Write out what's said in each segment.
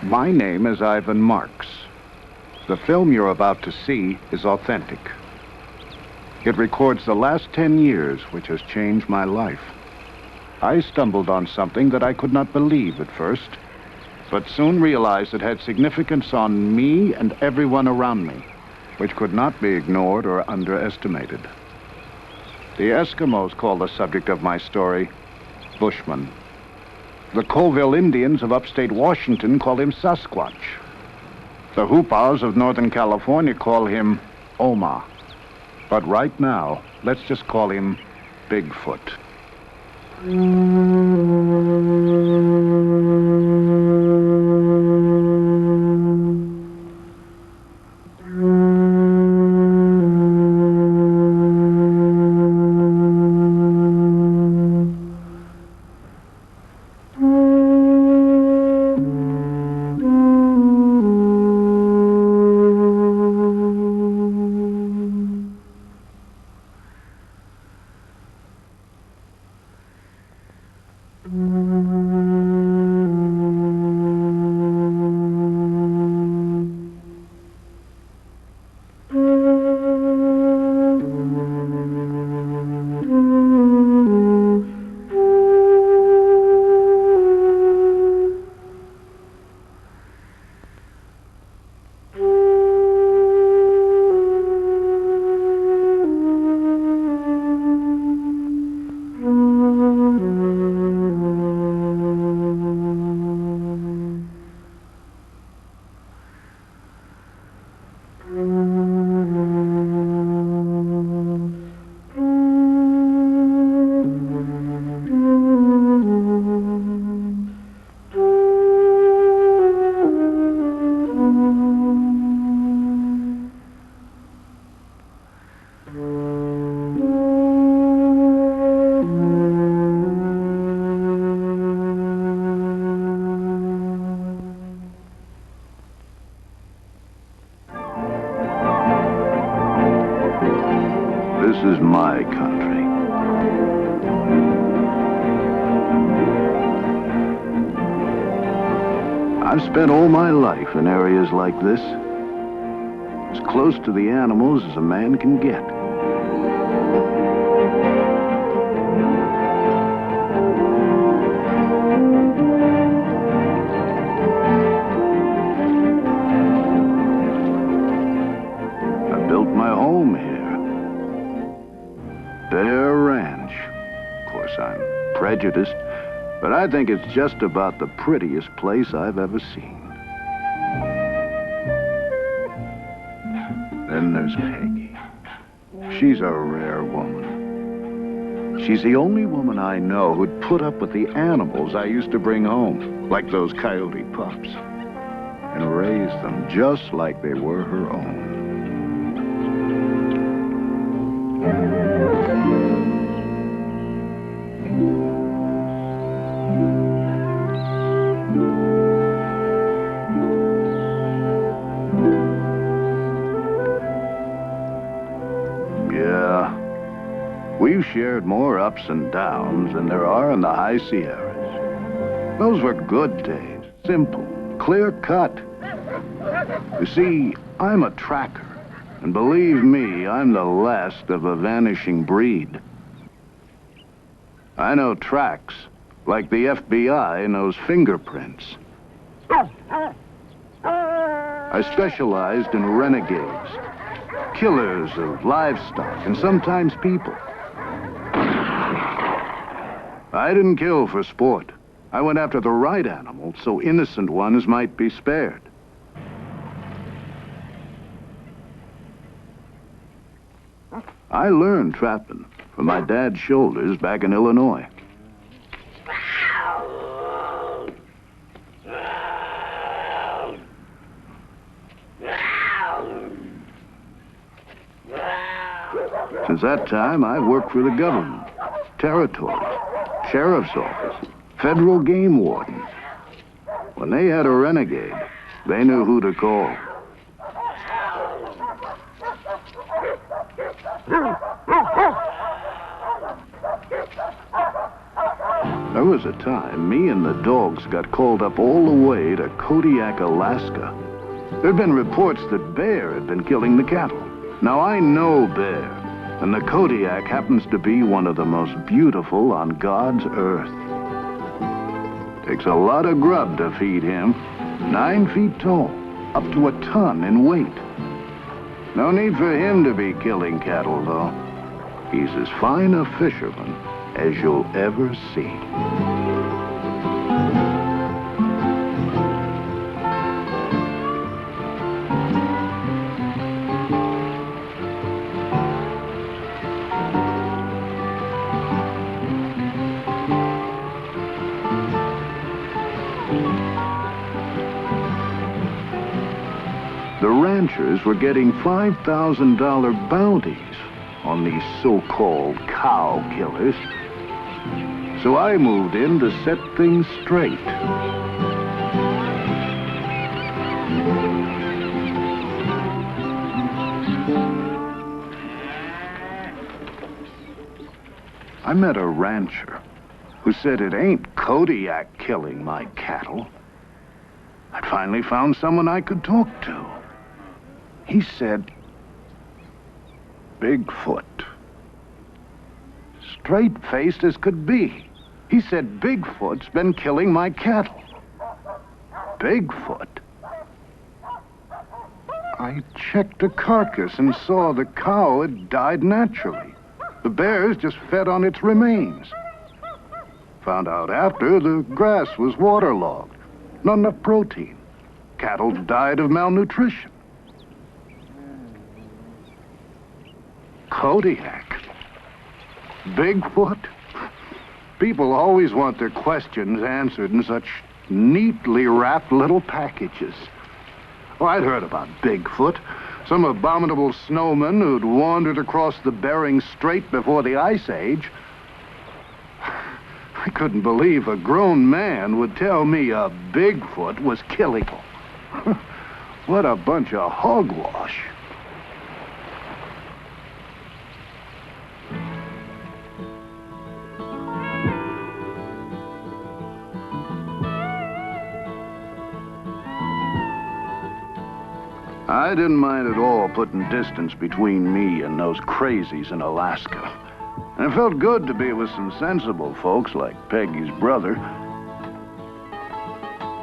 My name is Ivan Marks. The film you're about to see is authentic. It records the last 10 years, which has changed my life. I stumbled on something that I could not believe at first, but soon realized it had significance on me and everyone around me, which could not be ignored or underestimated. The Eskimos call the subject of my story Bushman. The Colville Indians of upstate Washington call him Sasquatch. The Hoopows of Northern California call him Oma. But right now, let's just call him Bigfoot. This is my country. I've spent all my life in areas like this, as close to the animals as a man can get. I built my home here. Bear Ranch. Of course, I'm prejudiced, but I think it's just about the prettiest place I've ever seen. Then there's Peggy. She's a rare woman. She's the only woman I know who'd put up with the animals I used to bring home, like those coyote pups, and raise them just like they were her own. We've shared more ups and downs than there are in the high Sierras. Those were good days, simple, clear-cut. You see, I'm a tracker, and believe me, I'm the last of a vanishing breed. I know tracks, like the FBI knows fingerprints. I specialized in renegades, killers of livestock, and sometimes people. I didn't kill for sport. I went after the right animals so innocent ones might be spared. I learned trapping from my dad's shoulders back in Illinois. Since that time, I've worked for the government, territory, sheriff's office, federal game warden. When they had a renegade, they knew who to call. There was a time me and the dogs got called up all the way to Kodiak, Alaska. There'd been reports that bear had been killing the cattle. Now I know bear, and the Kodiak happens to be one of the most beautiful on God's earth. Takes a lot of grub to feed him. 9 feet tall, up to a ton in weight. No need for him to be killing cattle, though. He's as fine a fisherman as you'll ever see. The ranchers were getting $5,000 bounties on these so-called cow killers. So I moved in to set things straight. I met a rancher who said it ain't Kodiak killing my cattle. I'd finally found someone I could talk to. He said, Bigfoot. Straight-faced as could be. He said Bigfoot's been killing my cattle. Bigfoot? I checked the carcass and saw the cow had died naturally. The bears just fed on its remains. Found out after the grass was waterlogged. Not enough protein. Cattle died of malnutrition. Kodiak? Bigfoot? People always want their questions answered in such neatly wrapped little packages. Oh, I'd heard about Bigfoot. Some abominable snowman who'd wandered across the Bering Strait before the Ice Age. I couldn't believe a grown man would tell me a Bigfoot was killing him. What a bunch of hogwash. I didn't mind at all putting distance between me and those crazies in Alaska. And it felt good to be with some sensible folks like Peggy's brother.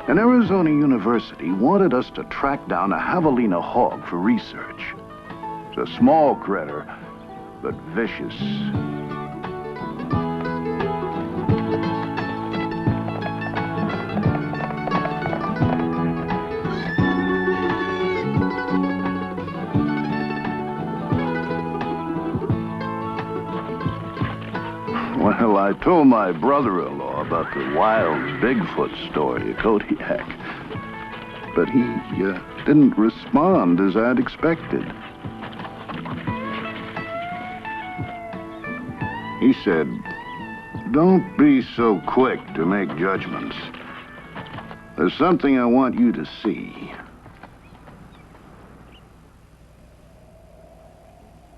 And Arizona University wanted us to track down a javelina hog for research. It's a small critter, but vicious. Well, I told my brother-in-law about the wild Bigfoot story at Kodiak, but he didn't respond as I'd expected. He said, "Don't be so quick to make judgments. There's something I want you to see."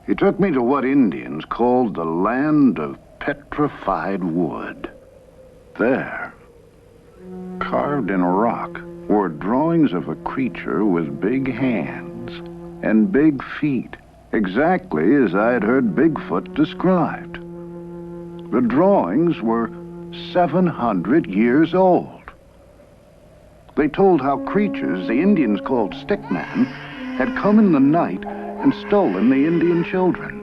He took me to what Indians called the land of petrified wood. There, carved in rock, were drawings of a creature with big hands and big feet, exactly as I had heard Bigfoot described. The drawings were 700 years old. They told how creatures the Indians called stickman had come in the night and stolen the Indian children.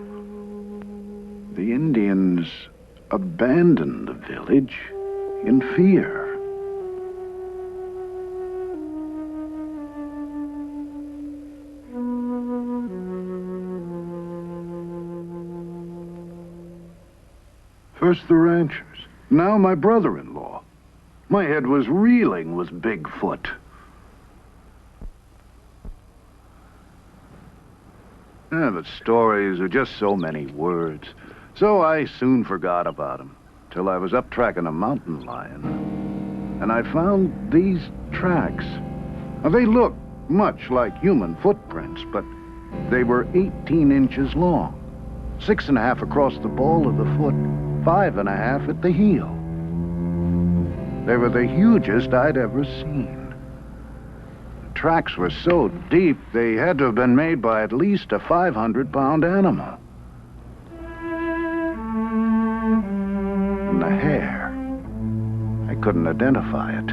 The Indians abandoned the village in fear. First the ranchers, now my brother-in-law. My head was reeling with Bigfoot. But stories are just so many words. So I soon forgot about him, till I was up tracking a mountain lion. And I found these tracks. Now, they look much like human footprints, but they were 18 inches long, 6.5 across the ball of the foot, 5.5 at the heel. They were the hugest I'd ever seen. The tracks were so deep, they had to have been made by at least a 500-pound animal. And the hair, I couldn't identify it.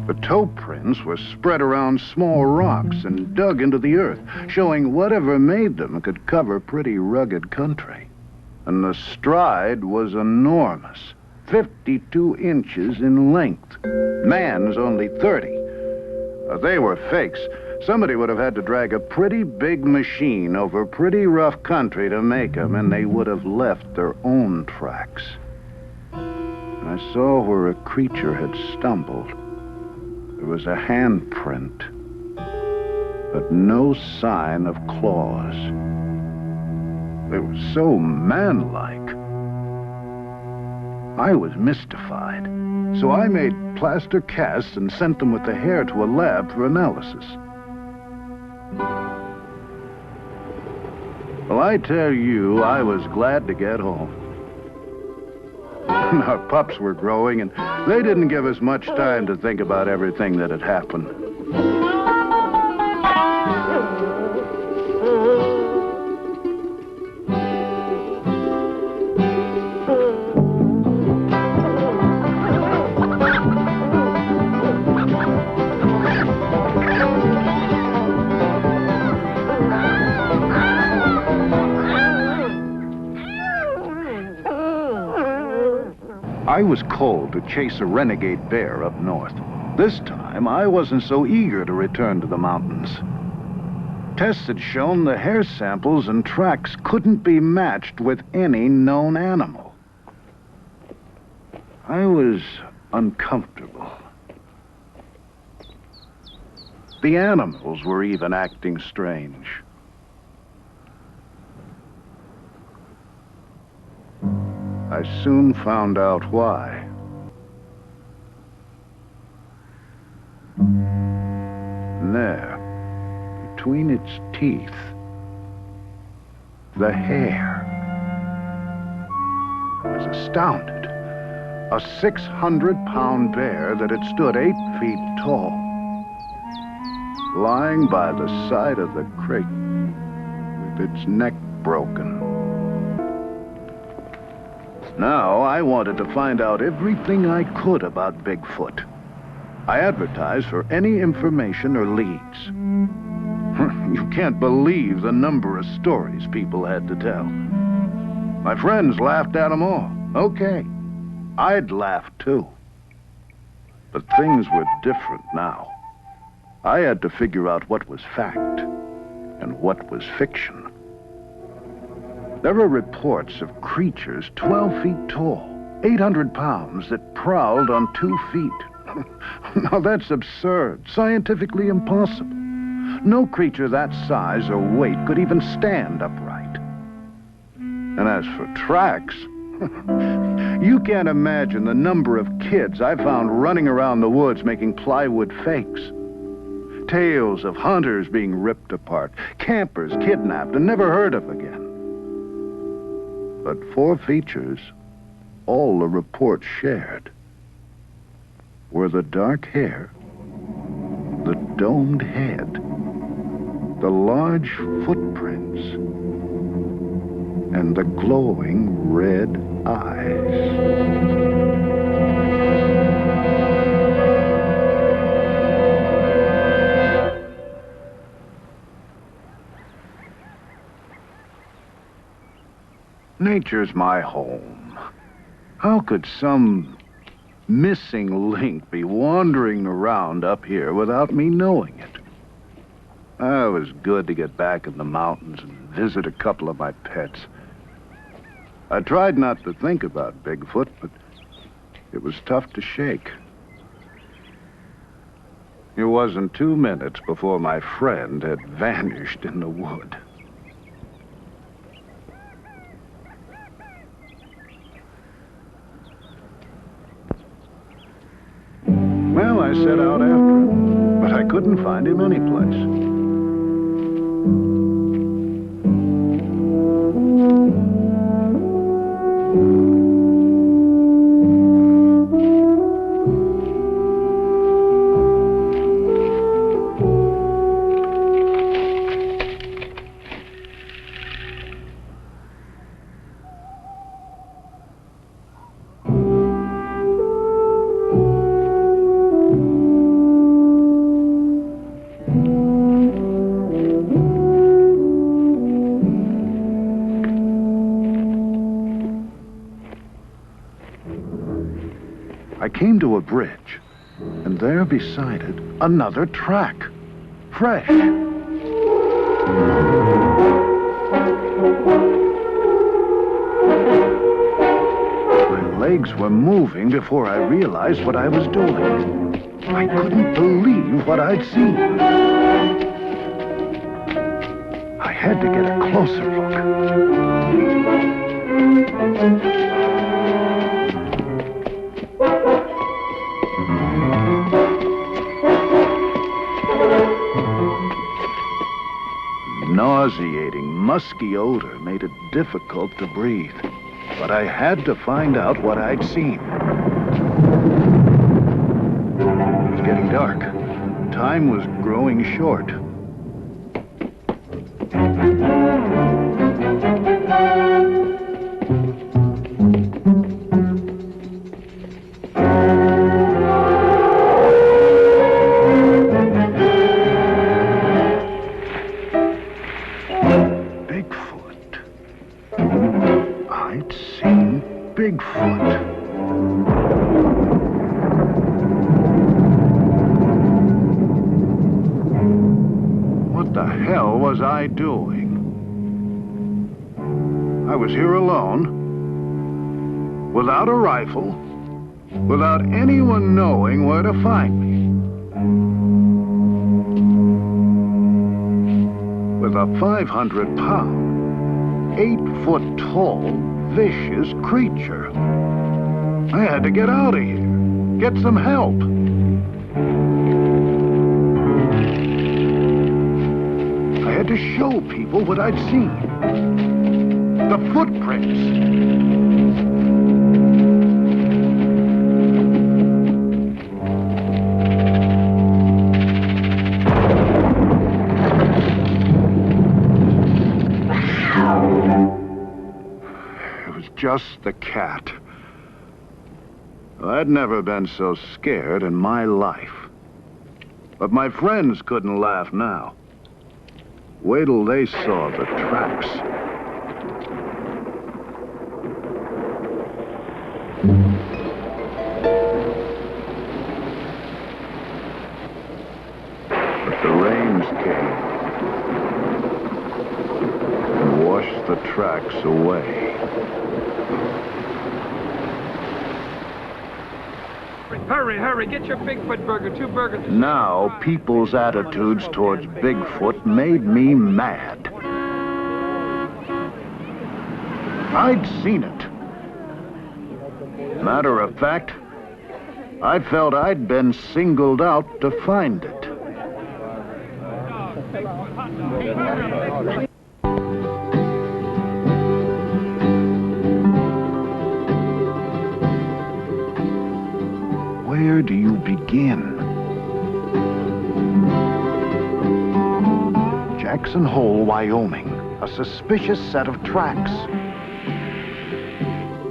The toe prints were spread around small rocks and dug into the earth, showing whatever made them could cover pretty rugged country. And the stride was enormous, 52 inches in length. Man's only 30. They were fakes. Somebody would have had to drag a pretty big machine over pretty rough country to make them, and they would have left their own tracks. I saw where a creature had stumbled. There was a handprint, but no sign of claws. They were so man-like. I was mystified, so I made plaster casts and sent them with the hair to a lab for analysis. Well, I tell you, I was glad to get home. Our pups were growing, and they didn't give us much time to think about everything that had happened. I was called to chase a renegade bear up north. This time, I wasn't so eager to return to the mountains. Tests had shown the hair samples and tracks couldn't be matched with any known animal. I was uncomfortable. The animals were even acting strange. I soon found out why. There, between its teeth, the hair. I was astounded. A 600-pound bear that had stood 8 feet tall, lying by the side of the creek with its neck broken. Now, I wanted to find out everything I could about Bigfoot. I advertised for any information or leads. You can't believe the number of stories people had to tell. My friends laughed at them all. Okay, I'd laugh too. But things were different now. I had to figure out what was fact and what was fiction. There were reports of creatures 12 feet tall, 800 pounds, that prowled on 2 feet. Now that's absurd, scientifically impossible. No creature that size or weight could even stand upright. And as for tracks, you can't imagine the number of kids I found running around the woods making plywood fakes. Tales of hunters being ripped apart, campers kidnapped and never heard of again. But 4 features, all the reports shared, were the dark hair, the domed head, the large footprints, and the glowing red eyes. Nature's my home. How could some missing link be wandering around up here without me knowing it? It was good to get back in the mountains and visit a couple of my pets. I tried not to think about Bigfoot, but it was tough to shake. It wasn't 2 minutes before my friend had vanished in the wood. Well, I set out after him, but I couldn't find him anyplace. I came to a bridge, and there beside it, another track. Fresh. My legs were moving before I realized what I was doing. I couldn't believe what I'd seen. I had to get a closer look. Nauseating, musky odor made it difficult to breathe. But I had to find out what I'd seen. It was getting dark. Time was growing short. Bigfoot. I'd seen Bigfoot. What the hell was I doing? I was here alone, without a rifle, without anyone knowing where to find me. With a 500-pound, 8-foot-tall, vicious creature. I had to get out of here, get some help. I had to show people what I'd seen. The footprints. It was just the cat. I'd never been so scared in my life. But my friends couldn't laugh now. Wait till they saw the tracks. But the rains came and washed the tracks away. Hurry, hurry, get your Bigfoot burger, 2 burgers. Now, people's attitudes towards Bigfoot made me mad. I'd seen it. Matter of fact, I felt I'd been singled out to find it. Where do you begin? Jackson Hole, Wyoming. A suspicious set of tracks.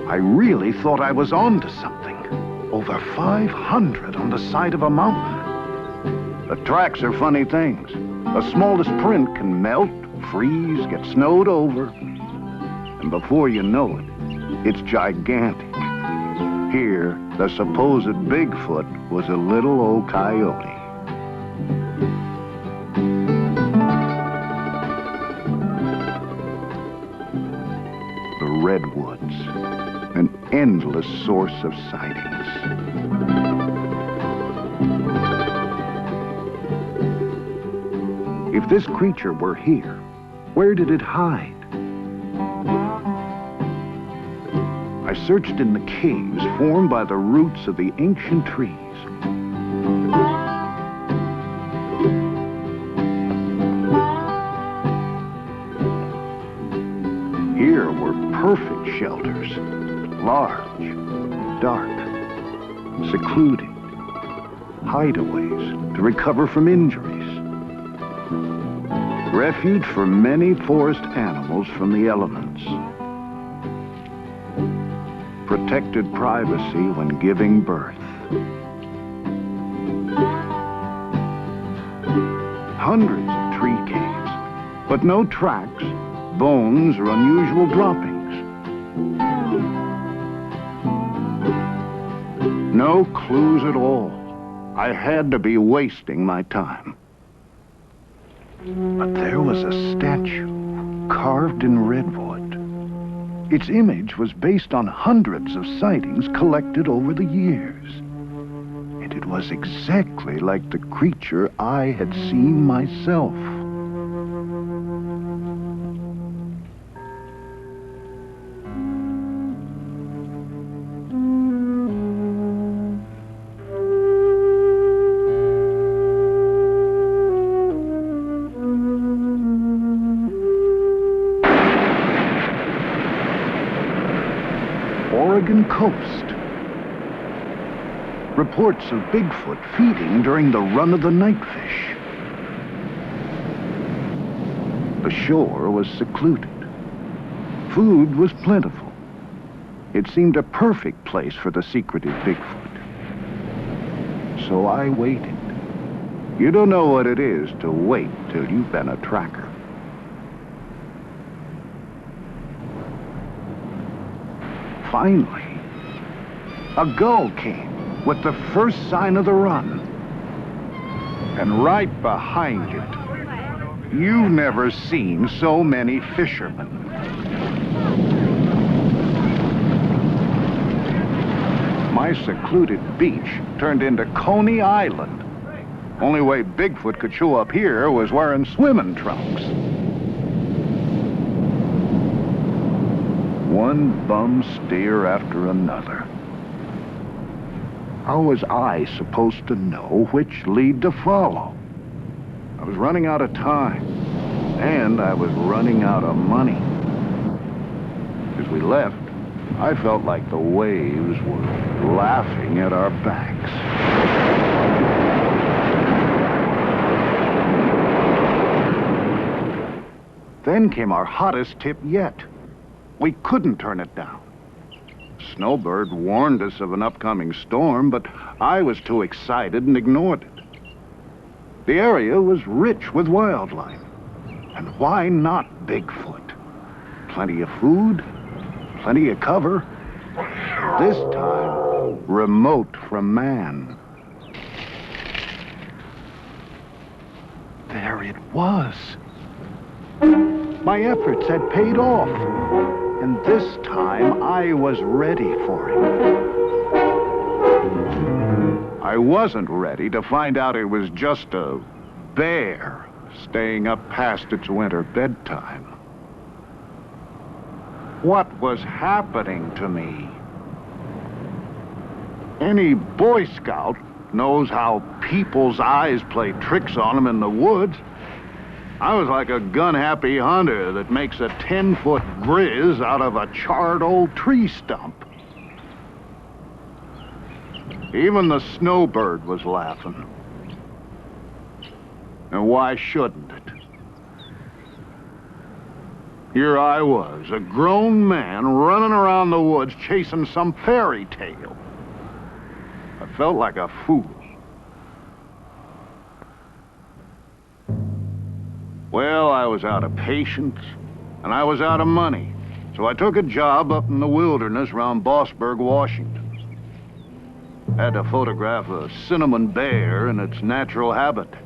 I really thought I was on to something. Over 500 on the side of a mountain. The tracks are funny things. The smallest print can melt, freeze, get snowed over. And before you know it, it's gigantic. Here, the supposed Bigfoot was a little old coyote. The redwoods, an endless source of sightings. If this creature were here, where did it hide? I searched in the caves formed by the roots of the ancient trees. Here were perfect shelters, large, dark, secluded, hideaways to recover from injuries. Refuge for many forest animals from the elements. Protected privacy when giving birth. Hundreds of tree caves, but no tracks, bones, or unusual droppings. No clues at all. I had to be wasting my time. But there was a statue carved in redwood. Its image was based on hundreds of sightings collected over the years. And it was exactly like the creature I had seen myself. Oregon coast. Reports of Bigfoot feeding during the run of the nightfish. The shore was secluded. Food was plentiful. It seemed a perfect place for the secretive Bigfoot. So I waited. You don't know what it is to wait till you've been a tracker. Finally, a gull came with the first sign of the run. And right behind it, you've never seen so many fishermen. My secluded beach turned into Coney Island. Only way Bigfoot could show up here was wearing swimming trunks. One bum steer after another. How was I supposed to know which lead to follow? I was running out of time, and I was running out of money. As we left, I felt like the waves were laughing at our backs. Then came our hottest tip yet. We couldn't turn it down. Snowbird warned us of an upcoming storm, but I was too excited and ignored it. The area was rich with wildlife. And why not Bigfoot? Plenty of food, plenty of cover. This time, remote from man. There it was. My efforts had paid off. And this time, I was ready for him. I wasn't ready to find out it was just a bear staying up past its winter bedtime. What was happening to me? Any Boy Scout knows how people's eyes play tricks on them in the woods. I was like a gun-happy hunter that makes a 10-foot grizz out of a charred old tree stump. Even the snowbird was laughing. And why shouldn't it? Here I was, a grown man running around the woods chasing some fairy tale. I felt like a fool. Well, I was out of patience, and I was out of money, so I took a job up in the wilderness around Bossburg, Washington. Had to photograph a cinnamon bear in its natural habitat.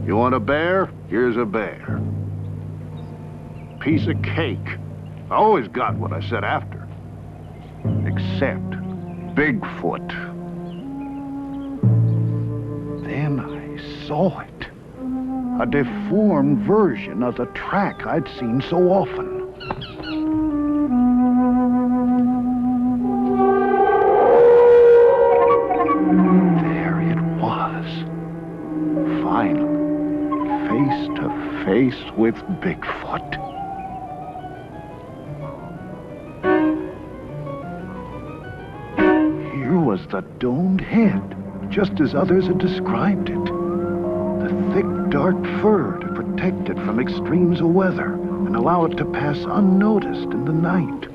You want a bear? Here's a bear. Piece of cake. I always got what I said after. Except Bigfoot. Then I saw it. A deformed version of the track I'd seen so often. There it was. Finally, face to face with Bigfoot. Here was the domed head, just as others had described it. The thick, dark fur to protect it from extremes of weather and allow it to pass unnoticed in the night.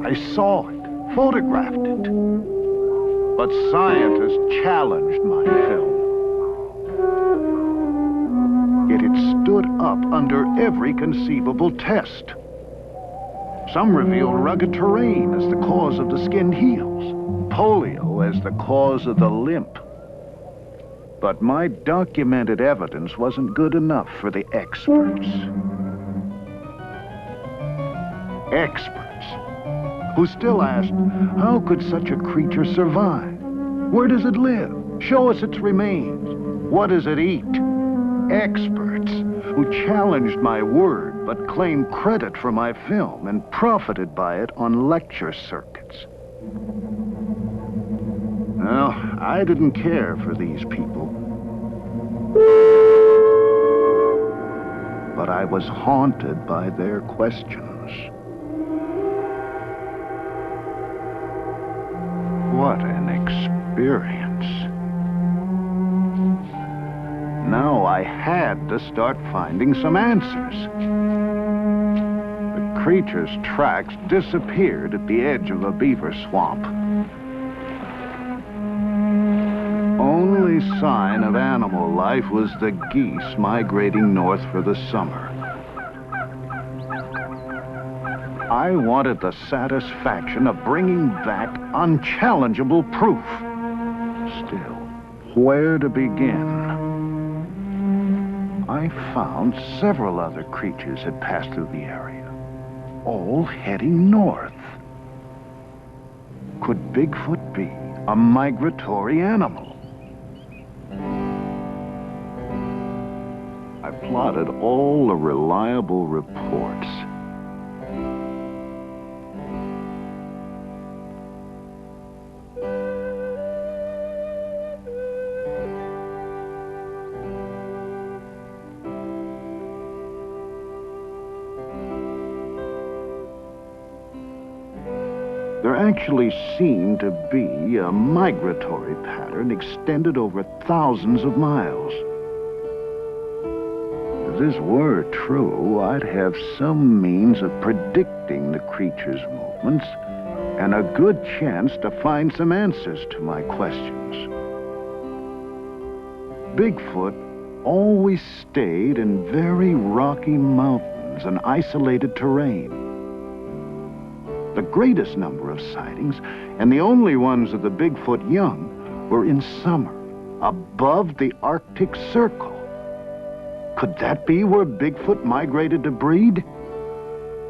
I saw it, photographed it, but scientists challenged my film. Yet it stood up under every conceivable test. Some revealed rugged terrain as the cause of the skinned heels, polio as the cause of the limp. But my documented evidence wasn't good enough for the experts. Experts who still asked, how could such a creature survive? Where does it live? Show us its remains. What does it eat? Experts who challenged my word but claimed credit for my film and profited by it on lecture circuits. Well, I didn't care for these people. But I was haunted by their questions. What an experience. Now I had to start finding some answers. The creature's tracks disappeared at the edge of a beaver swamp. Only sign of animal life was the geese migrating north for the summer. I wanted the satisfaction of bringing back unchallengeable proof. Still, where to begin? I found several other creatures had passed through the area, all heading north. Could Bigfoot be a migratory animal? I plotted all the reliable reports. There actually seemed to be a migratory pattern extended over thousands of miles. If this were true, I'd have some means of predicting the creature's movements and a good chance to find some answers to my questions. Bigfoot always stayed in very rocky mountains and isolated terrain. The greatest number of sightings, and the only ones of the Bigfoot young, were in summer, above the Arctic Circle. Could that be where Bigfoot migrated to breed?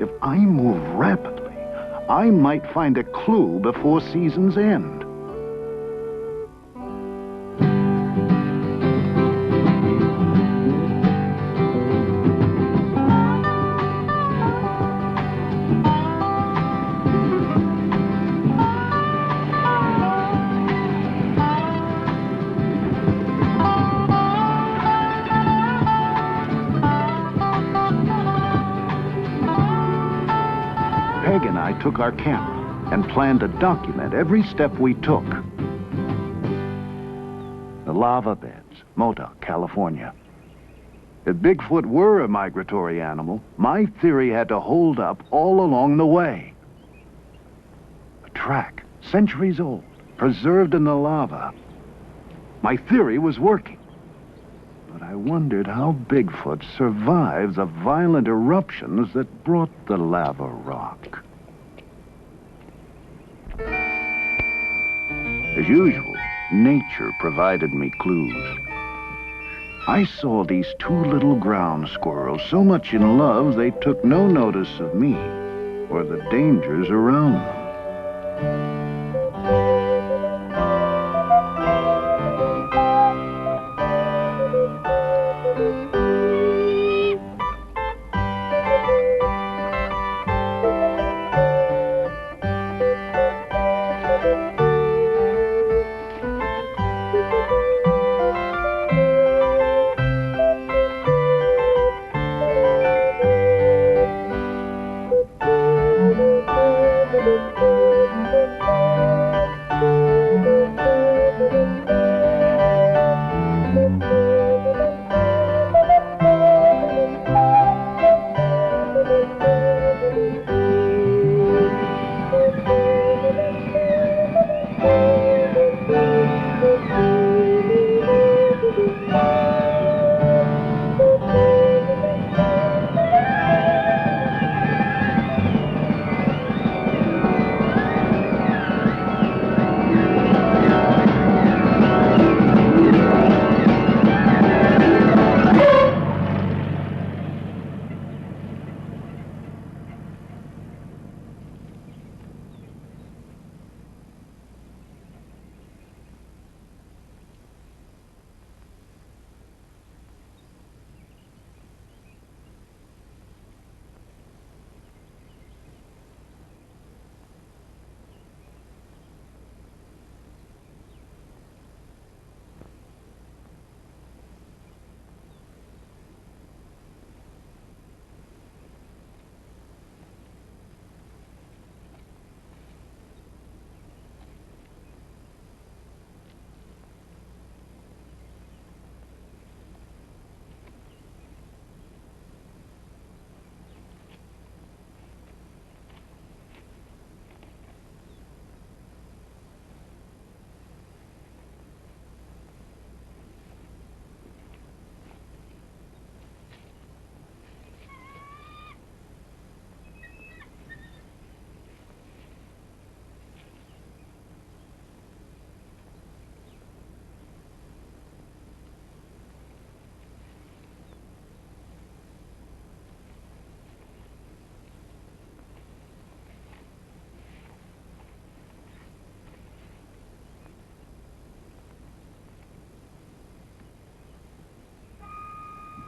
If I move rapidly, I might find a clue before season's end. Peg and I took our camera and planned to document every step we took. The lava beds, Modoc, California. If Bigfoot were a migratory animal, my theory had to hold up all along the way. A track, centuries old, preserved in the lava. My theory was working. But I wondered how Bigfoot survived the violent eruptions that brought the lava rock. As usual, nature provided me clues. I saw these two little ground squirrels so much in love they took no notice of me or the dangers around them.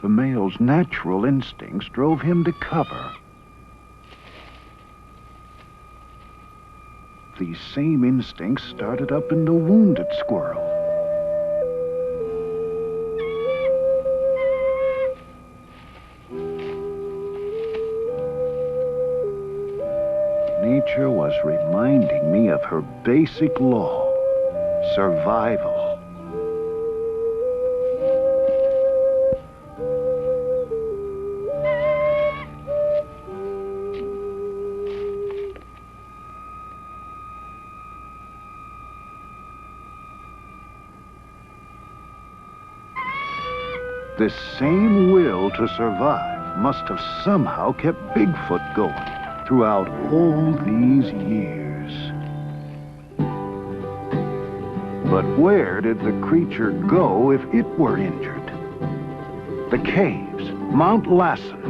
The male's natural instincts drove him to cover. These same instincts started up in the wounded squirrel. Nature was reminding me of her basic law, survival. This same will to survive must have somehow kept Bigfoot going throughout all these years. But where did the creature go if it were injured? The caves, Mount Lassen.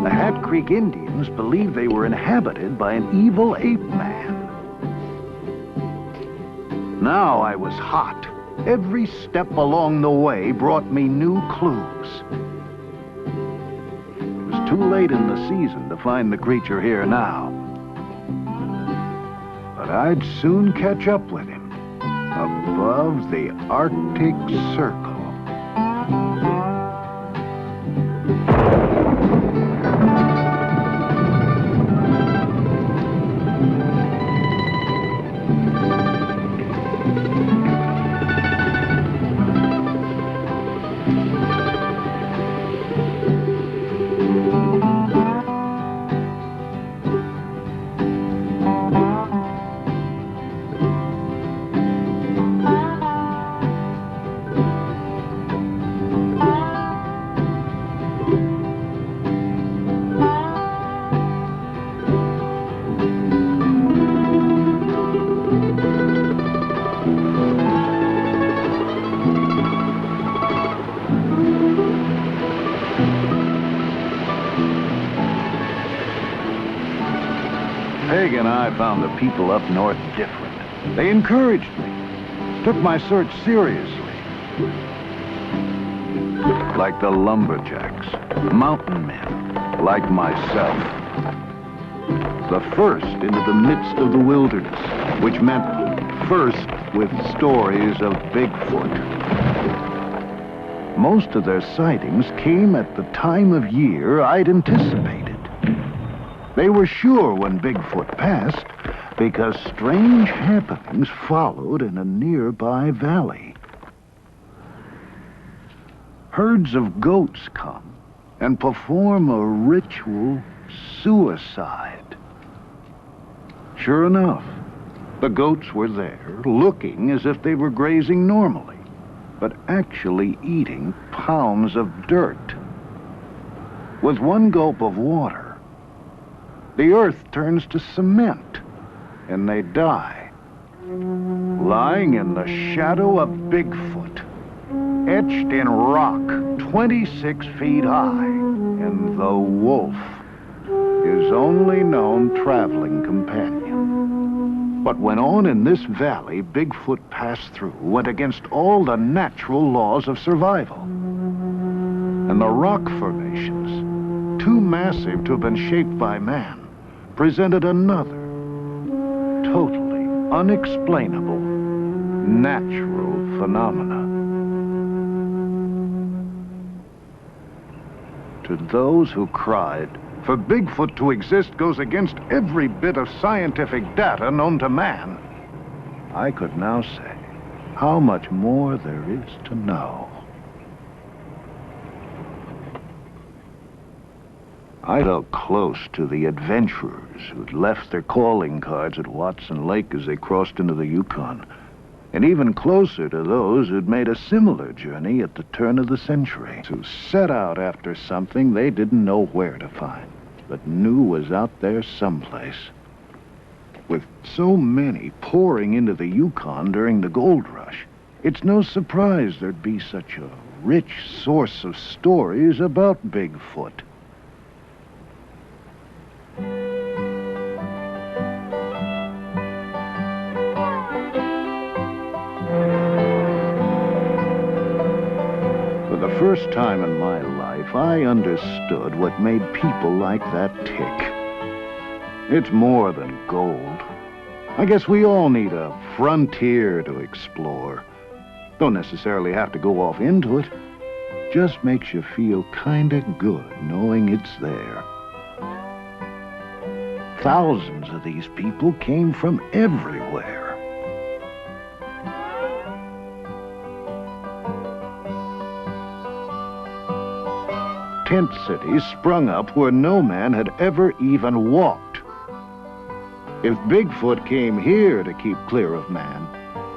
The Hat Creek Indians believed they were inhabited by an evil ape man. Now I was hot. Every step along the way brought me new clues. It was too late in the season to find the creature here now. But I'd soon catch up with him above the Arctic Circle. Peg and I found the people up north different. They encouraged me, took my search seriously. Like the lumberjacks, mountain men, like myself. The first into the midst of the wilderness, which meant first with stories of Bigfoot. Most of their sightings came at the time of year I'd anticipated. They were sure when Bigfoot passed because strange happenings followed in a nearby valley. Herds of goats come and perform a ritual suicide. Sure enough, the goats were there, looking as if they were grazing normally, but actually eating pounds of dirt. With one gulp of water, the earth turns to cement, and they die, lying in the shadow of Bigfoot, etched in rock 26 feet high, and the wolf, his only known traveling companion. What went on in this valley Bigfoot passed through went against all the natural laws of survival. And the rock formations, too massive to have been shaped by man, presented another, totally unexplainable, natural phenomena. To those who cried, for Bigfoot to exist goes against every bit of scientific data known to man, I could now say how much more there is to know. I felt close to the adventurers who'd left their calling cards at Watson Lake as they crossed into the Yukon, and even closer to those who'd made a similar journey at the turn of the century, who set out after something they didn't know where to find, but knew was out there someplace. With so many pouring into the Yukon during the gold rush, it's no surprise there'd be such a rich source of stories about Bigfoot. the first time in my life, I understood what made people like that tick. It's more than gold. I guess we all need a frontier to explore. Don't necessarily have to go off into it. Just makes you feel kinda good knowing it's there. Thousands of these people came from everywhere. Tent cities sprung up where no man had ever even walked. If Bigfoot came here to keep clear of man,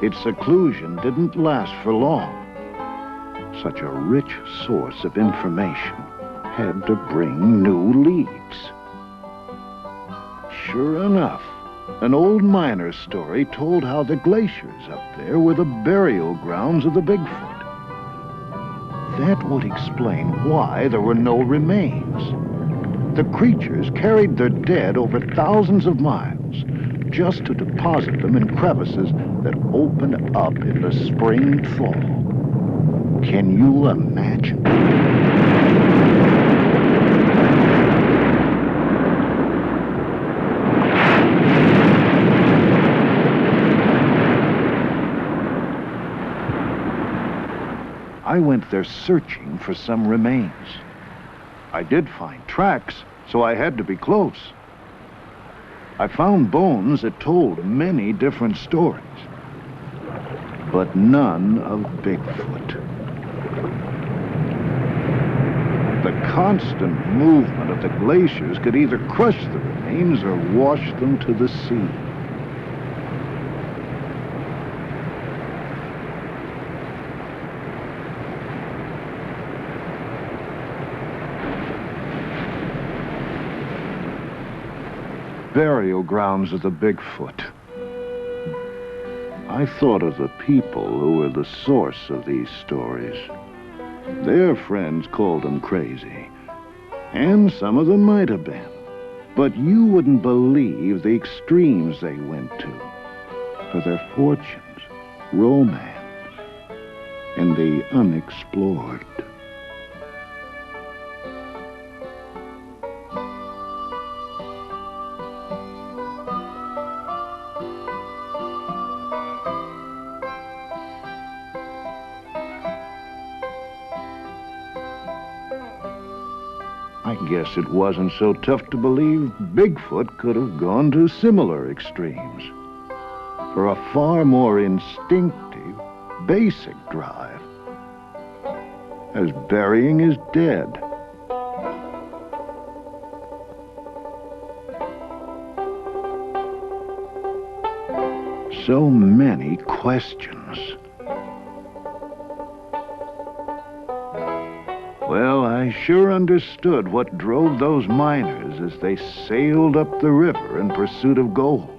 its seclusion didn't last for long. Such a rich source of information had to bring new leads. Sure enough, an old miner's story told how the glaciers up there were the burial grounds of the Bigfoot. That would explain why there were no remains. The creatures carried their dead over thousands of miles just to deposit them in crevices that opened up in the spring thaw. Can you imagine? I went there searching for some remains. I did find tracks, so I had to be close. I found bones that told many different stories, but none of Bigfoot. The constant movement of the glaciers could either crush the remains or wash them to the sea. Burial grounds of the Bigfoot. I thought of the people who were the source of these stories. Their friends called them crazy, and some of them might have been. But you wouldn't believe the extremes they went to for their fortunes, romance, and the unexplored. I guess it wasn't so tough to believe Bigfoot could have gone to similar extremes for a far more instinctive, basic drive as burying his dead. So many questions. Well, I sure understood what drove those miners as they sailed up the river in pursuit of gold.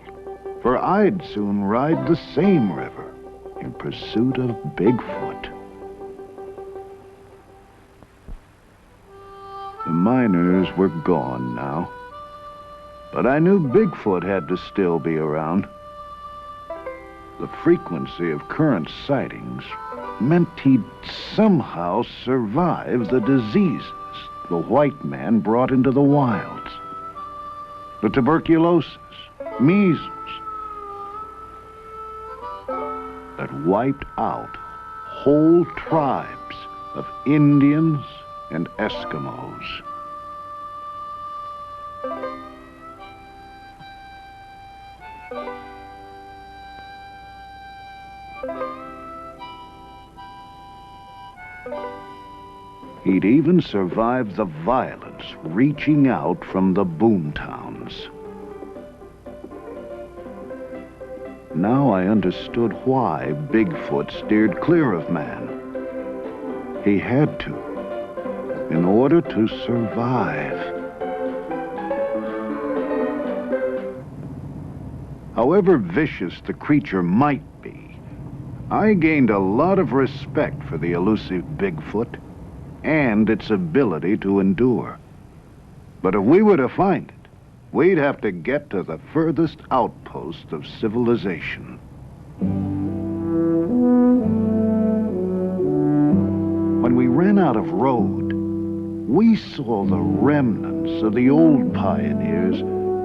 For I'd soon ride the same river in pursuit of Bigfoot. The miners were gone now, but I knew Bigfoot had to still be around. The frequency of current sightings meant he'd somehow survive the diseases the white man brought into the wilds. The tuberculosis, measles, that wiped out whole tribes of Indians and Eskimos. He'd even survived the violence reaching out from the boomtowns. Now I understood why Bigfoot steered clear of man. He had to, in order to survive. However vicious the creature might be, I gained a lot of respect for the elusive Bigfoot and its ability to endure. But if we were to find it, we'd have to get to the furthest outpost of civilization. When we ran ran out of road, we saw the remnants of the old pioneers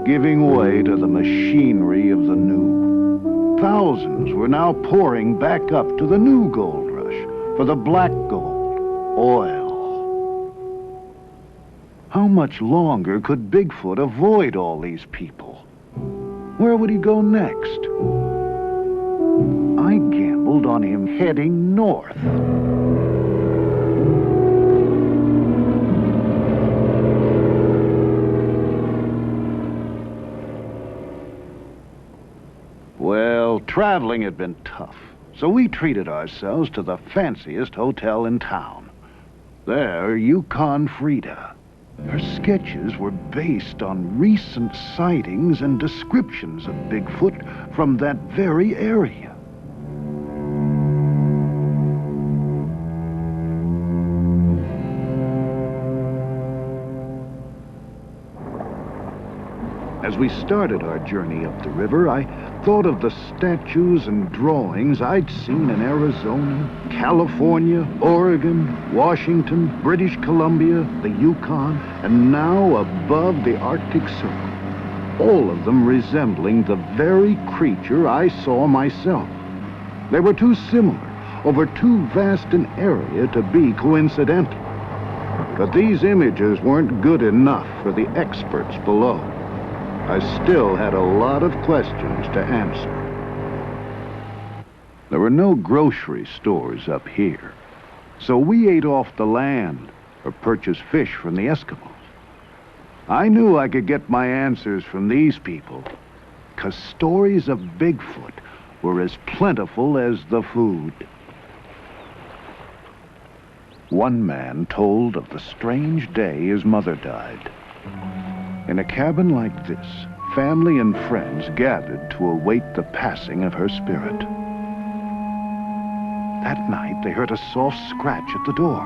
giving way to the machinery of the new. Thousands were now pouring back up to the new gold rush for the black gold, oil. How much longer could Bigfoot avoid all these people? Where would he go next? I gambled on him heading north. Well, traveling had been tough, so we treated ourselves to the fanciest hotel in town. There, Yukon Frida. Her sketches were based on recent sightings and descriptions of Bigfoot from that very area. As we started our journey up the river, I thought of the statues and drawings I'd seen in Arizona, California, Oregon, Washington, British Columbia, the Yukon, and now above the Arctic Circle, all of them resembling the very creature I saw myself. They were too similar, over too vast an area to be coincidental. But these images weren't good enough for the experts below. I still had a lot of questions to answer. There were no grocery stores up here, so we ate off the land or purchased fish from the Eskimos. I knew I could get my answers from these people, 'cause stories of Bigfoot were as plentiful as the food. One man told of the strange day his mother died. In a cabin like this, family and friends gathered to await the passing of her spirit. That night, they heard a soft scratch at the door.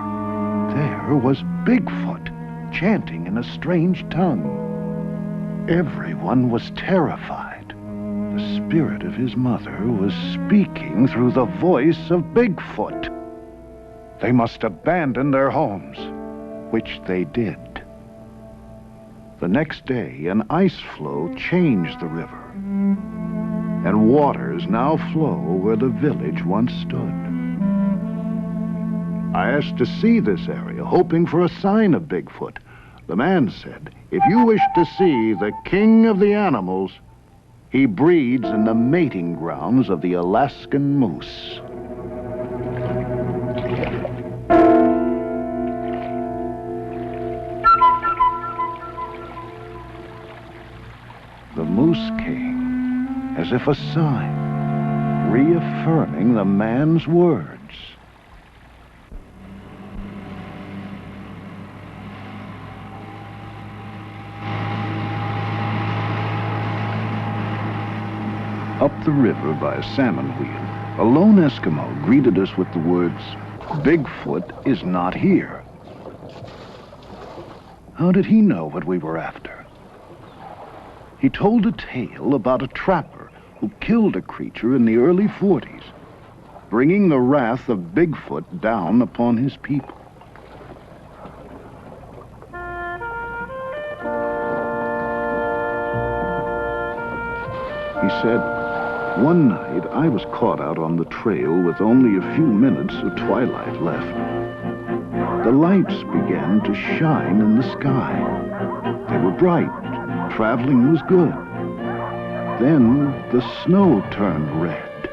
There was Bigfoot, chanting in a strange tongue. Everyone was terrified. The spirit of his mother was speaking through the voice of Bigfoot. They must abandon their homes, which they did. The next day, an ice floe changed the river, and waters now flow where the village once stood. I asked to see this area, hoping for a sign of Bigfoot. The man said, if you wish to see the king of the animals, he breeds in the mating grounds of the Alaskan moose. The moose came, as if a sign, reaffirming the man's words. Up the river by a salmon wheel, a lone Eskimo greeted us with the words, "Bigfoot is not here." How did he know what we were after? He told a tale about a trapper who killed a creature in the early 40s, bringing the wrath of Bigfoot down upon his people. He said, one night I was caught out on the trail with only a few minutes of twilight left. The lights began to shine in the sky. They were bright. Traveling was good. Then the snow turned red.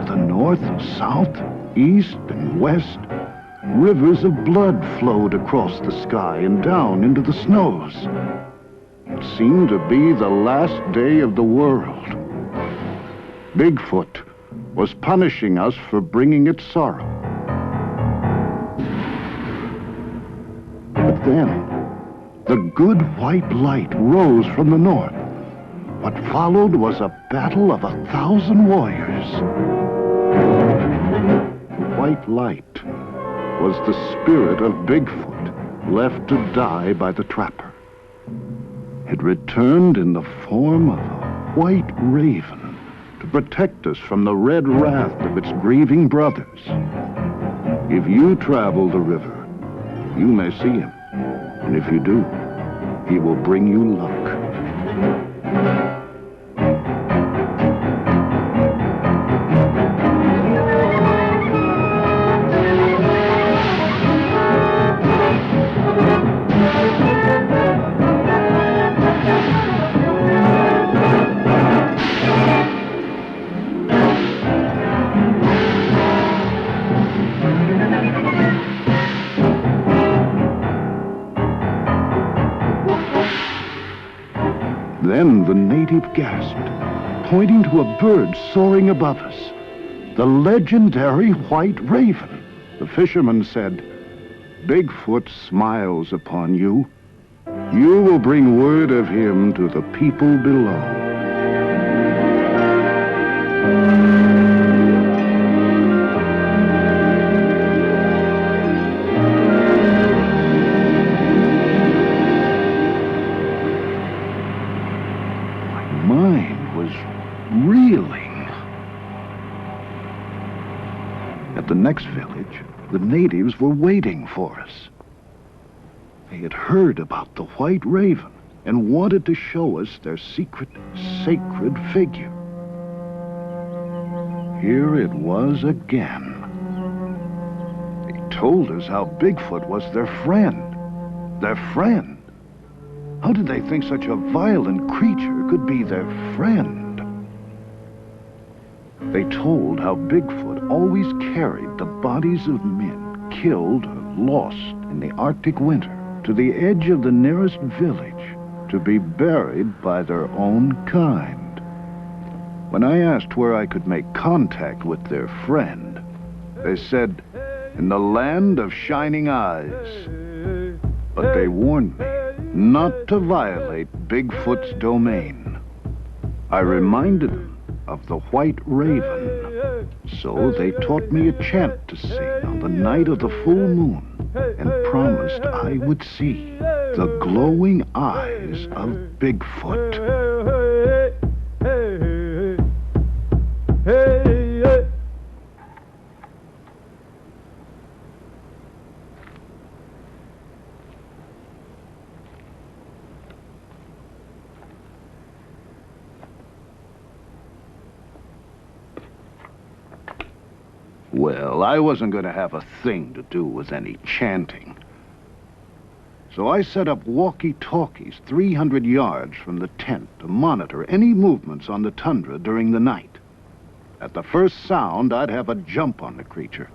The north, south, east, and west, rivers of blood flowed across the sky and down into the snows. It seemed to be the last day of the world. Bigfoot was punishing us for bringing it sorrow. But then, the good white light rose from the north. What followed was a battle of 1,000 warriors. White light was the spirit of Bigfoot, left to die by the trapper. It returned in the form of a white raven to to protect us from the red wrath of its grieving brothers. If you travel the river, you may see him. And if you do, he will bring you luck. Then the native gasped, pointing to a bird soaring above us. The legendary white raven. The fisherman said, "Bigfoot smiles upon you. You will bring word of him to the people below." Reeling. At the next village, the natives were waiting for us. They had heard about the white raven and wanted to show us their secret, sacred figure. Here it was again. They told us how Bigfoot was their friend. Their friend? How did they think such a violent creature could be their friend? They told how Bigfoot always carried the bodies of men killed or lost in the Arctic winter to the edge of the nearest village to be buried by their own kind. When I asked where I could make contact with their friend, they said, "In the land of shining eyes." But they warned me not to violate Bigfoot's domain. I reminded them of the white raven. So they taught me a chant to sing on the night of the full moon and promised I would see the glowing eyes of Bigfoot. Well, I wasn't going to have a thing to do with any chanting. So I set up walkie-talkies 300 yards from the tent to monitor any movements on the tundra during the night. At the first sound, I'd have a jump on the creature.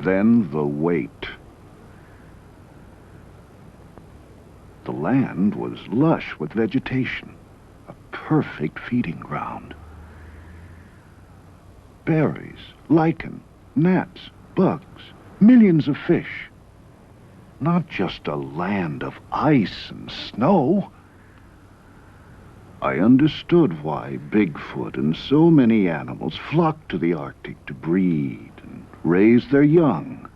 Then the wait. The land was lush with vegetation. Perfect feeding ground. Berries, lichen, gnats, bugs, millions of fish. Not just a land of ice and snow. I understood why Bigfoot and so many animals flocked to the Arctic to breed and raise their young.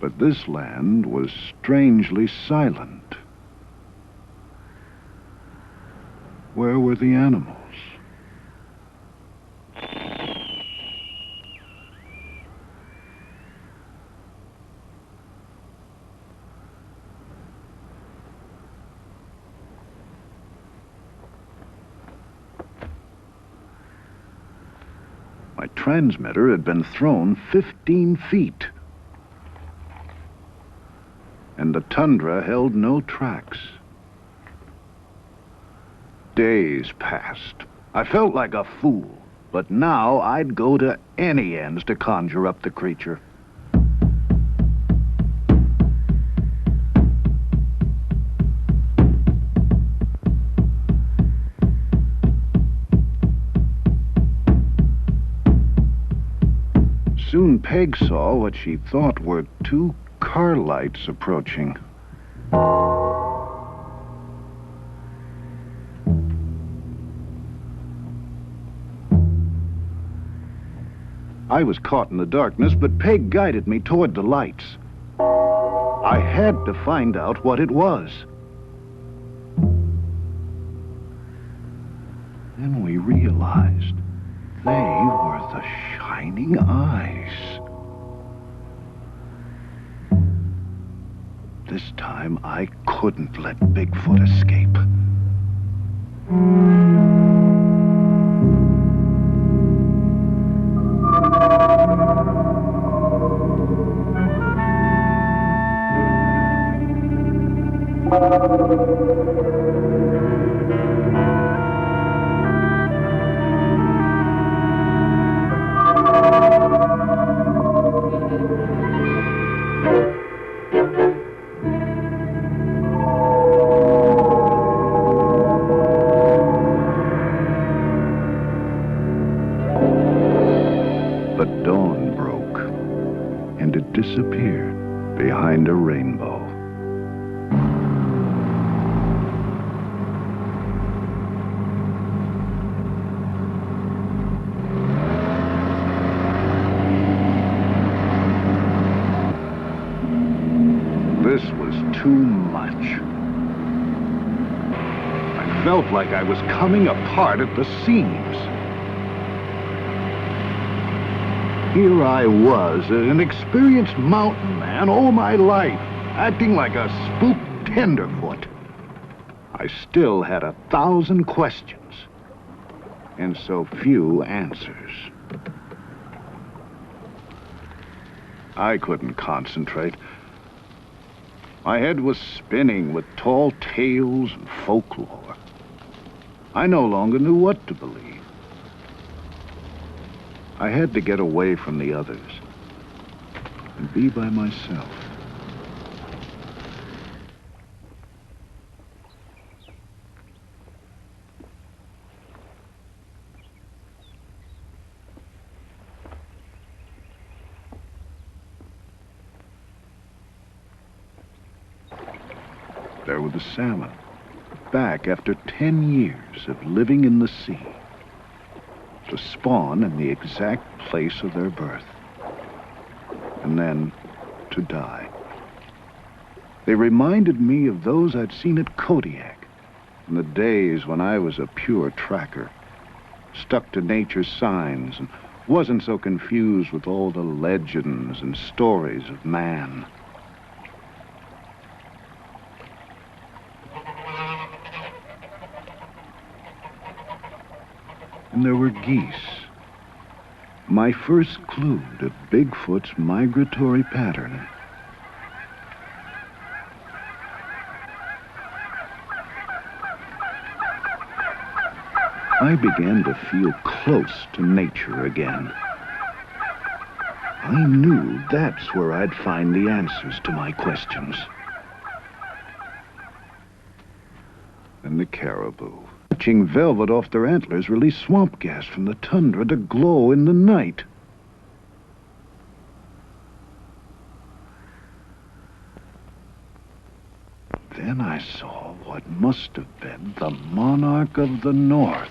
But this land was strangely silent. Where were the animals? My transmitter had been thrown 15 feet. And the tundra held no tracks. Days passed. I felt like a fool, but now I'd go to any ends to conjure up the creature. Soon Peg saw what she thought were two car lights approaching. I was caught in the darkness, but Peg guided me toward the lights. I had to find out what it was. Then we realized they were the shining eyes. This time, I couldn't let Bigfoot escape. But dawn broke, and it disappeared behind a rainbow. This was too much. I felt like I was coming apart at the seams. Here I was, an experienced mountain man all my life, acting like a spooked tenderfoot. I still had 1,000 questions, and so few answers. I couldn't concentrate. My head was spinning with tall tales and folklore. I no longer knew what to believe. I had to get away from the others and be by myself. There were the salmon, back after 10 years of living in the sea, to spawn in the exact place of their birth, and then to die. They reminded me of those I'd seen at Kodiak in the days when I was a pure tracker, stuck to nature's signs and wasn't so confused with all the legends and stories of man. And there were geese. My first clue to Bigfoot's migratory pattern. I began to feel close to nature again. I knew that's where I'd find the answers to my questions. And the caribou, watching velvet off their antlers release swamp gas from the tundra to glow in the night. Then I saw what must have been the monarch of the North.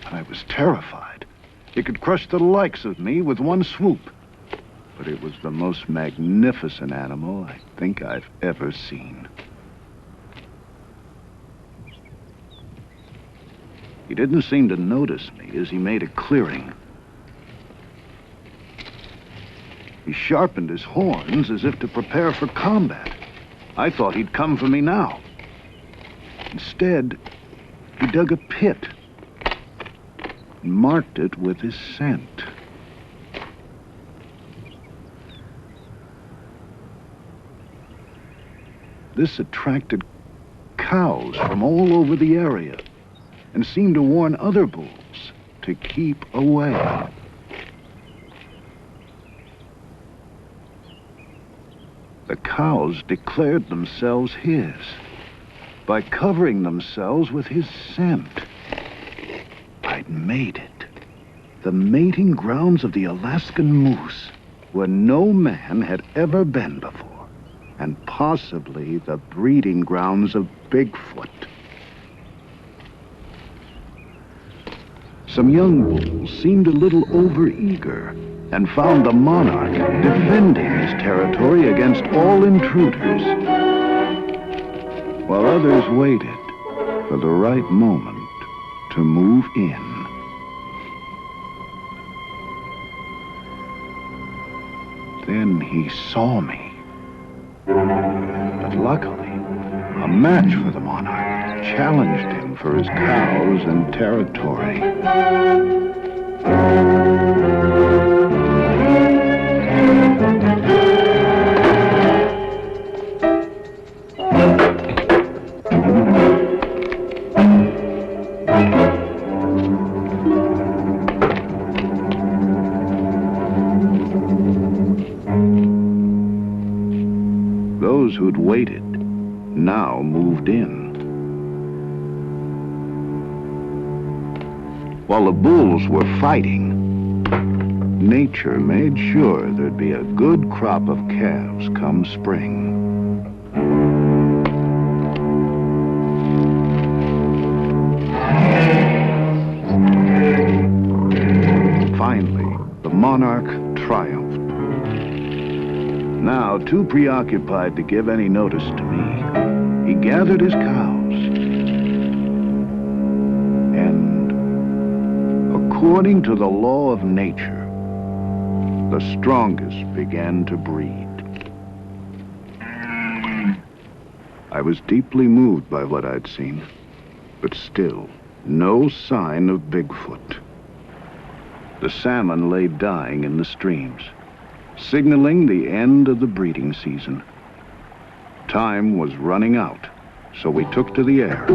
I was terrified. It could crush the likes of me with one swoop. But it was the most magnificent animal I think I've ever seen. He didn't seem to notice me as he made a clearing. He sharpened his horns as if to prepare for combat. I thought he'd come for me now. Instead, he dug a pit and marked it with his scent. This attracted cows from all over the area and seemed to warn other bulls to keep away. The cows declared themselves his by covering themselves with his scent. I'd made it. The mating grounds of the Alaskan moose, where no man had ever been before, and possibly the breeding grounds of Bigfoot. Some young bulls seemed a little overeager and found the monarch defending his territory against all intruders, while others waited for the right moment to move in. Then he saw me. But luckily, a match for the monarch challenged him for his cows and territory. Those who'd waited now moved in. While the bulls were fighting, nature made sure there'd be a good crop of calves come spring. Finally, the monarch triumphed. Now, too preoccupied to give any notice to me, he gathered his cows. And, according to the law of nature, the strongest began to breed. I was deeply moved by what I'd seen, but still, no sign of Bigfoot. The salmon lay dying in the streams, signaling the end of the breeding season. Time was running out, so we took to the air.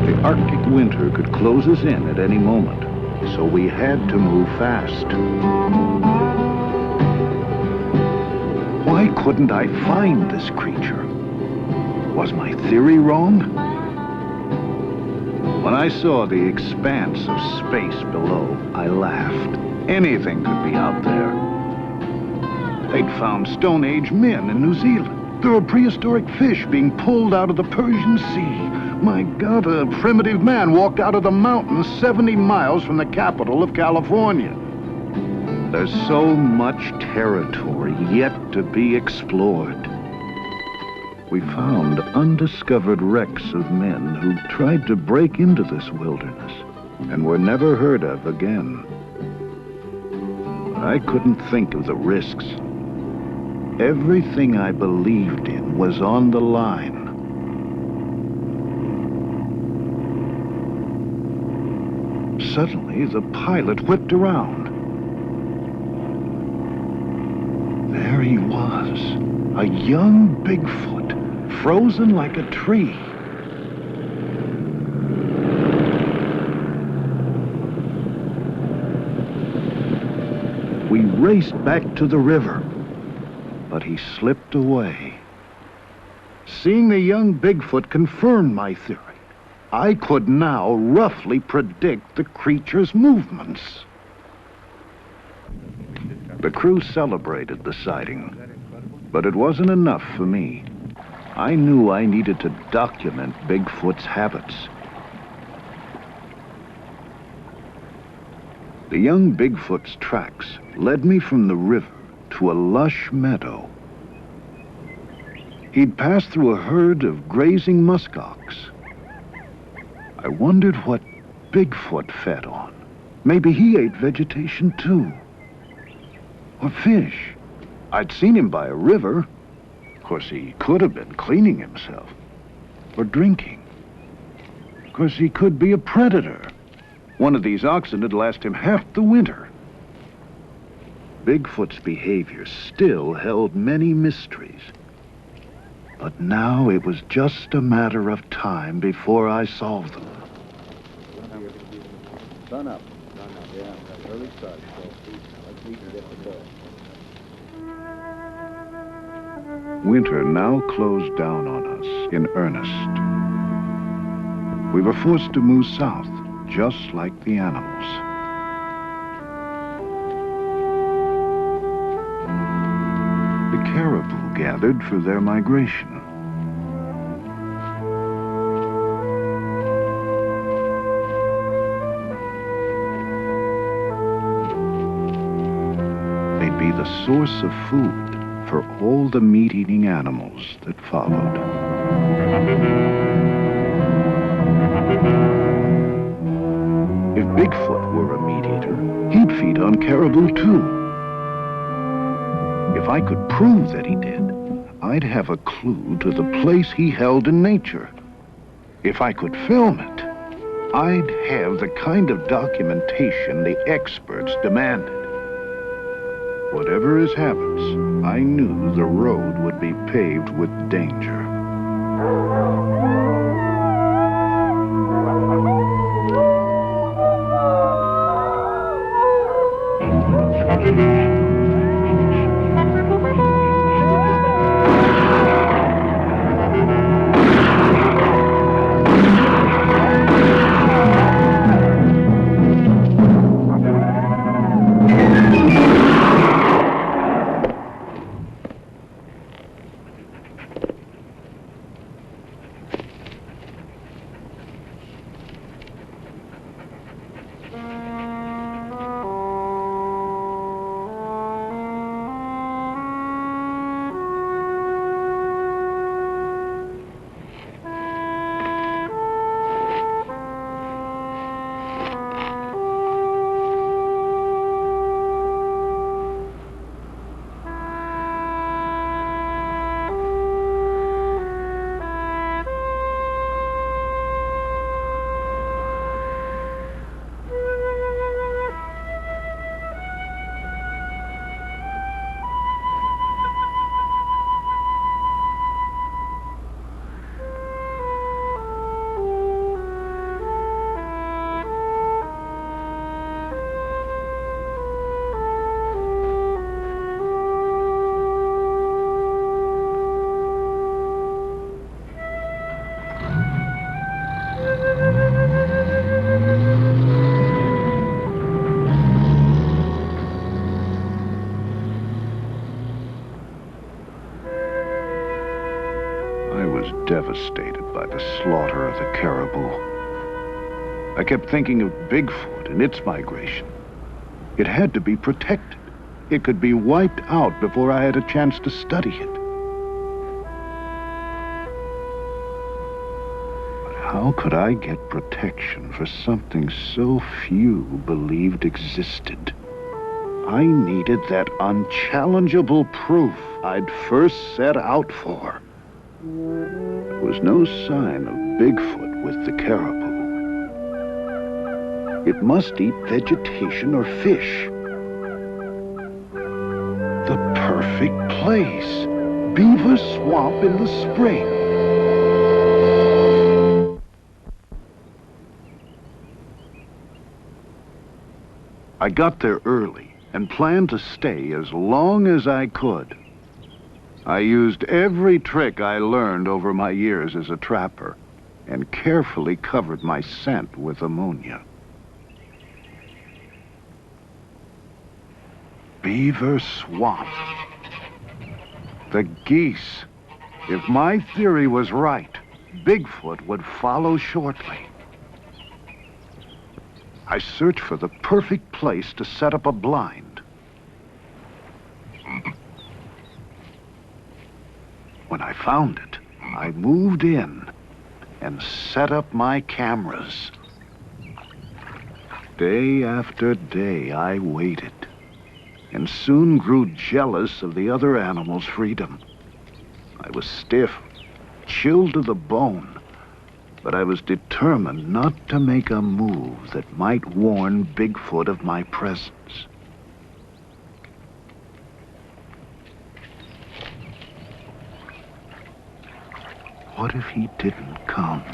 The Arctic winter could close us in at any moment, so we had to move fast. Why couldn't I find this creature? Was my theory wrong? When I saw the expanse of space below, I laughed. Anything could be out there. They'd found Stone Age men in New Zealand. There were prehistoric fish being pulled out of the Persian Sea. My God, a primitive man walked out of the mountains 70 miles from the capital of California. There's so much territory yet to be explored. We found undiscovered wrecks of men who tried to break into this wilderness and were never heard of again. I couldn't think of the risks. Everything I believed in was on the line. Suddenly, the pilot whipped around. There he was, a young Bigfoot, frozen like a tree. We raced back to the river, but he slipped away. Seeing the young Bigfoot confirmed my theory. I could now roughly predict the creature's movements. The crew celebrated the sighting, but it wasn't enough for me. I knew I needed to document Bigfoot's habits. The young Bigfoot's tracks led me from the river to a lush meadow. He'd passed through a herd of grazing muskox. I wondered what Bigfoot fed on. Maybe he ate vegetation too. Or fish. I'd seen him by a river. Of course, he could have been cleaning himself. Or drinking. Of course, he could be a predator. One of these oxen had lasted him half the winter. Bigfoot's behavior still held many mysteries. But now it was just a matter of time before I solved them. Sun up, yeah, early start, so let's eat and get the ball. Winter now closed down on us in earnest. We were forced to move south, just like the animals. The caribou gathered for their migration. would be the source of food for all the meat-eating animals that followed. If Bigfoot were a meat-eater, he'd feed on caribou too. If I could prove that he did, I'd have a clue to the place he held in nature. If I could film it, I'd have the kind of documentation the experts demanded. Whatever his habits, I knew the road would be paved with danger. Devastated by the slaughter of the caribou. I kept thinking of Bigfoot and its migration. It had to be protected. It could be wiped out before I had a chance to study it. But how could I get protection for something so few believed existed? I needed that unchallengeable proof I'd first set out for. There was no sign of Bigfoot with the caribou. It must eat vegetation or fish. The perfect place. Beaver Swamp in the spring. I got there early and planned to stay as long as I could. I used every trick I learned over my years as a trapper and carefully covered my scent with ammonia. Beaver Swamp. The geese. If my theory was right, Bigfoot would follow shortly. I searched for the perfect place to set up a blind. When I found it, I moved in and set up my cameras. Day after day, I waited and soon grew jealous of the other animals' freedom. I was stiff, chilled to the bone, but I was determined not to make a move that might warn Bigfoot of my presence. What if he didn't come?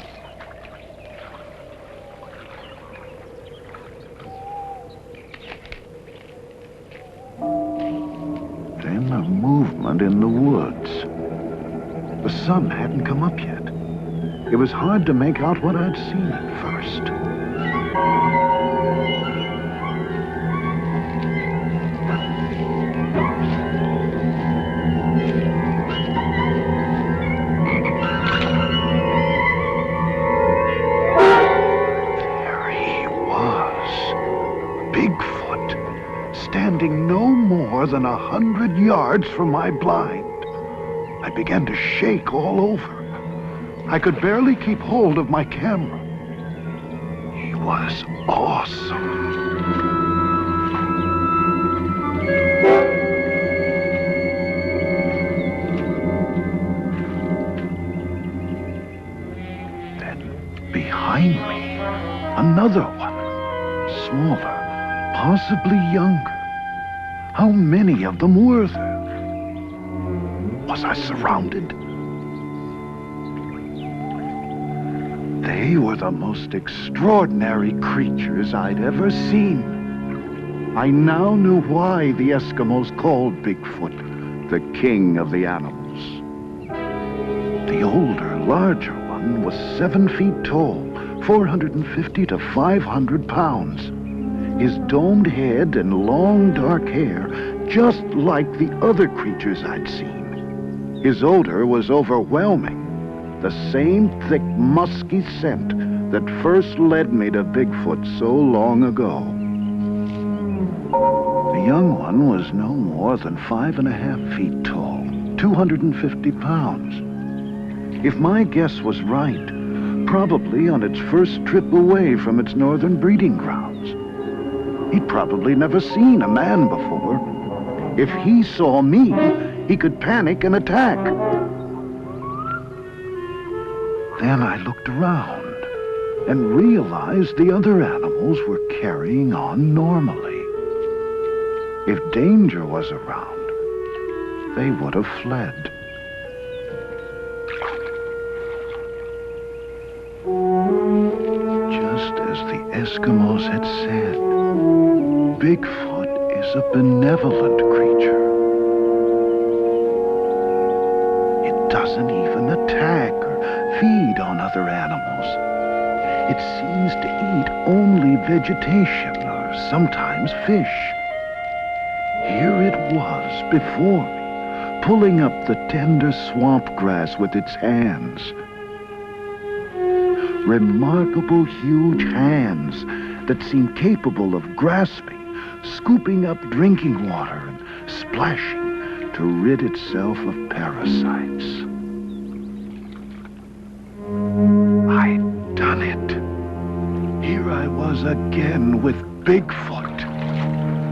Then a movement in the woods. The sun hadn't come up yet. It was hard to make out what I'd seen at first. standing no more than 100 yards from my blind. I began to shake all over. I could barely keep hold of my camera. He was awesome. Then, behind me, another one, smaller, possibly younger. How many of them were there? Was I surrounded? They were the most extraordinary creatures I'd ever seen. I now knew why the Eskimos called Bigfoot the king of the animals. The older, larger one was 7 feet tall, 450 to 500 pounds. His domed head and long dark hair, just like the other creatures I'd seen. His odor was overwhelming, the same thick, musky scent that first led me to Bigfoot so long ago. The young one was no more than 5.5 feet tall, 250 pounds. If my guess was right, probably on its first trip away from its northern breeding grounds. He'd probably never seen a man before. If he saw me, he could panic and attack. Then I looked around and realized the other animals were carrying on normally. If danger was around, they would have fled. Just as the Eskimos had said, Bigfoot is a benevolent creature. It doesn't even attack or feed on other animals. It seems to eat only vegetation or sometimes fish. Here it was before me, pulling up the tender swamp grass with its hands. Remarkable huge hands that seemed capable of grasping, scooping up drinking water and splashing to rid itself of parasites. I'd done it. Here I was again with Bigfoot.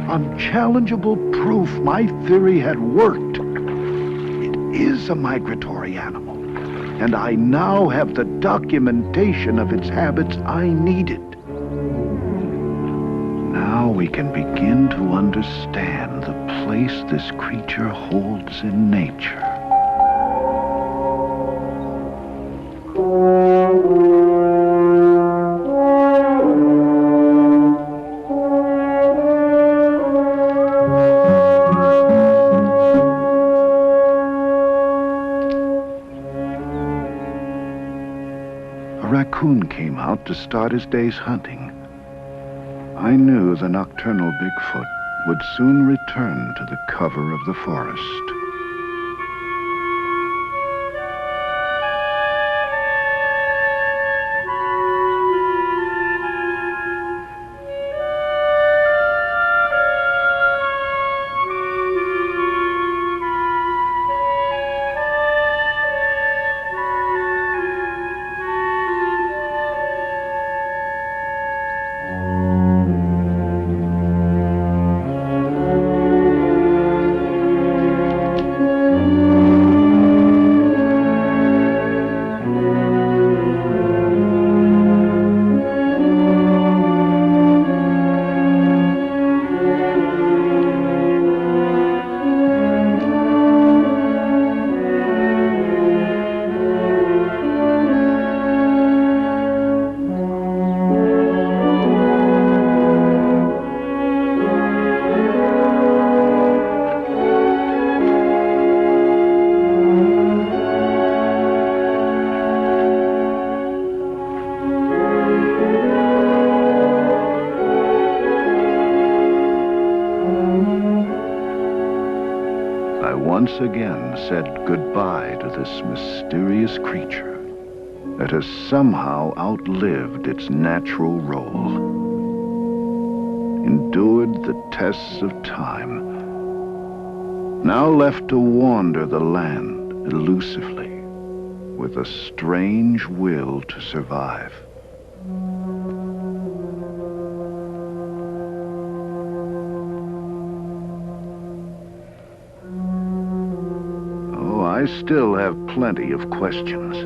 Unchallengeable proof my theory had worked. It is a migratory animal, and I now have the documentation of its habits I needed. Now we can begin to understand the place this creature holds in nature. A raccoon came out to start his day's hunting. I knew the nocturnal Bigfoot would soon return to the cover of the forest. Once again said goodbye to this mysterious creature that has somehow outlived its natural role. endured the tests of time, now left to wander the land elusively, with a strange will to survive. Oh, I still have plenty of questions,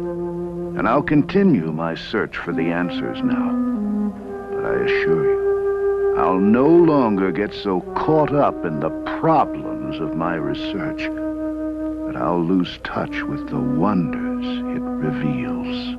and I'll continue my search for the answers now. But I assure you, I'll no longer get so caught up in the problems of my research that I'll lose touch with the wonders it reveals.